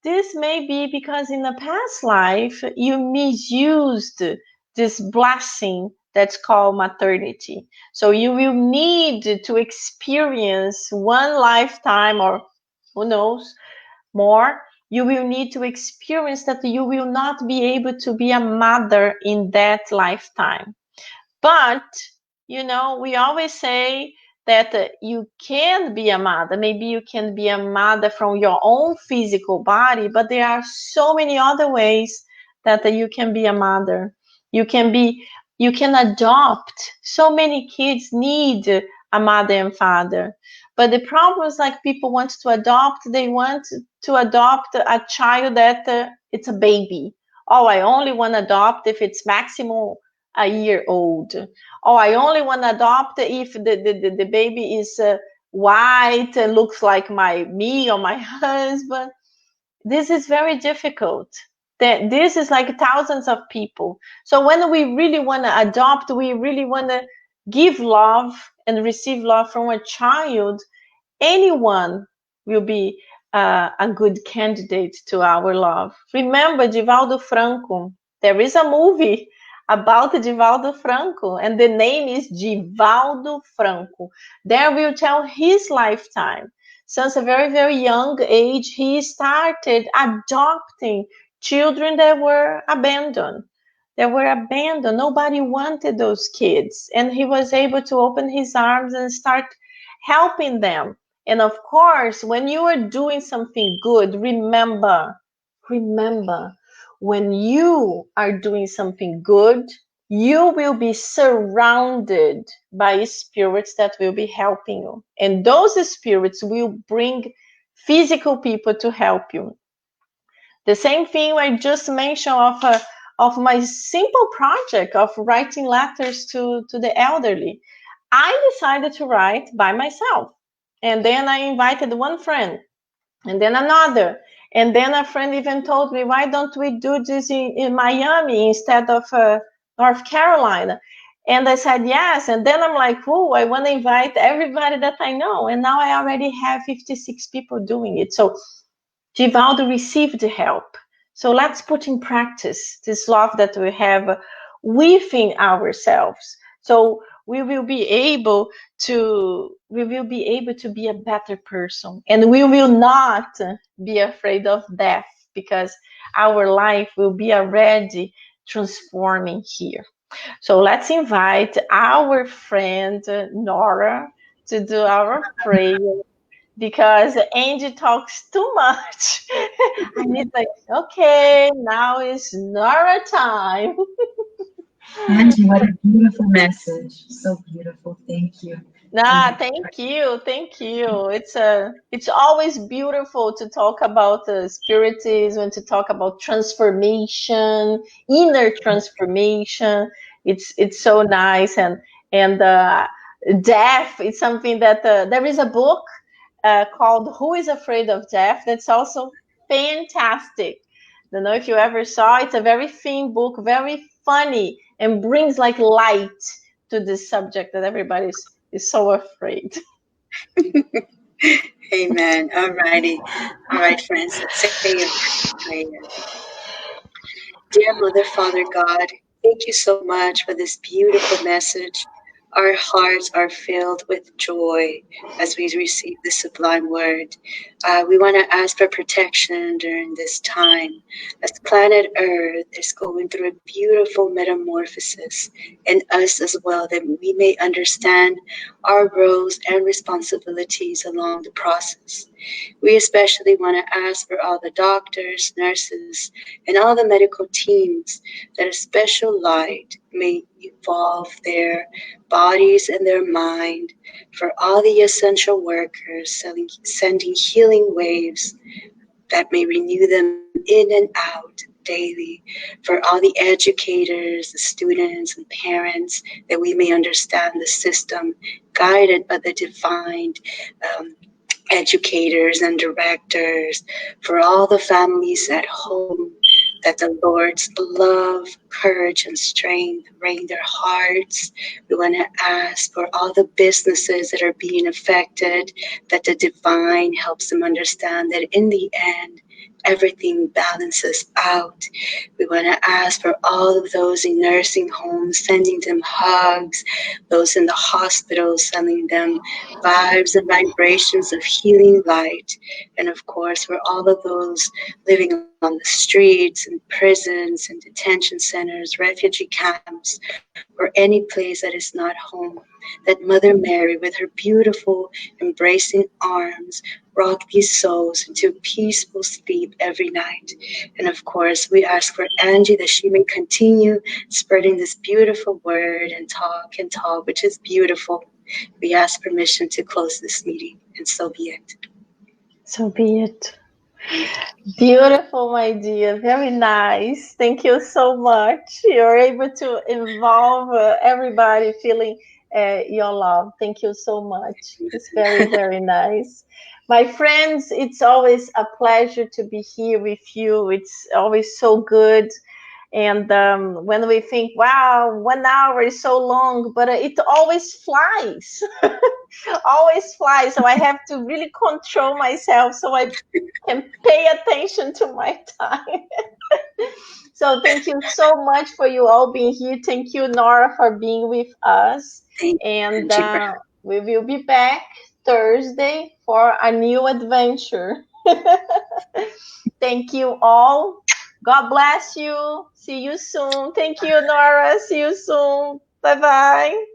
Speaker 2: This may be because in the past life you misused this blessing that's called maternity. So you will need to experience one lifetime, or who knows, more. You will need to experience that you will not be able to be a mother in that lifetime. But, we always say that you can be a mother. Maybe you can be a mother from your own physical body, but there are so many other ways that you can be a mother. You can adopt. So many kids need a mother and father. But the problem is, like, people want to adopt, they want to adopt a child that it's a baby. Oh, I only want to adopt if it's maximum a year old. Oh, I only want to adopt if the baby is white and looks like me or my husband. This is very difficult. This is like thousands of people. So when we really want to adopt, we really want to give love and receive love from a child, anyone will be a good candidate to our love. Remember Divaldo Franco. There is a movie about Divaldo Franco, and the name is Divaldo Franco. There will tell his lifetime. Since a very, very young age, he started adopting children that were abandoned. Nobody wanted those kids. And he was able to open his arms and start helping them. And of course, when you are doing something good, remember, when you are doing something good, you will be surrounded by spirits that will be helping you. And those spirits will bring physical people to help you. The same thing I just mentioned of my simple project of writing letters to the elderly. I decided to write by myself. And then I invited one friend, and then another. And then a friend even told me, why don't we do this in Miami instead of North Carolina? And I said, yes. And then I'm like, oh, I want to invite everybody that I know. And now I already have 56 people doing it. So Divaldo received help. So let's put in practice this love that we have within ourselves. So we will be able to be a better person, and we will not be afraid of death, because our life will be already transforming here. So let's invite our friend Nora to do our prayer, because Angie talks too much. I need like, okay, now is Nora time.
Speaker 3: Angie, what a beautiful message. So beautiful. Thank you.
Speaker 2: Nah, thank you, thank you. It's always beautiful to talk about spiritism, to talk about transformation, inner transformation. It's so nice, and death is something that there is a book called "Who is Afraid of Death?" That's also fantastic. Don't know if you ever saw. It's a very thin book, very funny, and brings like light to this subject that everybody's is so afraid.
Speaker 3: Amen. All righty. All right, friends, let's say a prayer. Dear Mother, Father God, thank you so much for this beautiful message. Our hearts are filled with joy as we receive the sublime word. We want to ask for protection during this time as planet Earth is going through a beautiful metamorphosis, and us as well, that we may understand our roles and responsibilities along the process. We especially want to ask for all the doctors, nurses, and all the medical teams that a special light may evolve their bodies and their mind, for all the essential workers sending healing waves that may renew them in and out daily, for all the educators, the students, and parents, that we may understand the system guided by the divine educators and directors, for all the families at home, that the Lord's love, courage, and strength reign their hearts. We want to ask for all the businesses that are being affected, that the divine helps them understand that in the end, everything balances out. We want to ask for all of those in nursing homes, sending them hugs, those in the hospitals, sending them vibes and vibrations of healing light. And of course, for all of those living on the streets and prisons and detention centers, refugee camps, or any place that is not home, that Mother Mary, with her beautiful, embracing arms, rock these souls into peaceful sleep every night. And of course, we ask for Angie that she may continue spreading this beautiful word and talk, which is beautiful. We ask permission to close this meeting, and so be it.
Speaker 2: So be it. Beautiful, my dear. Very nice. Thank you so much. You're able to involve everybody feeling your love. Thank you so much. It's very, very nice. My friends, it's always a pleasure to be here with you. It's always so good. And when we think, wow, 1 hour is so long, but it always flies, always flies. So I have to really control myself so I can pay attention to my time. So thank you so much for you all being here. Thank you, Nora, for being with us.
Speaker 3: Thank
Speaker 2: And
Speaker 3: you.
Speaker 2: we will be back Thursday for a new adventure. Thank you all. God bless you. See you soon. Thank you, Nora. See you soon. Bye-bye.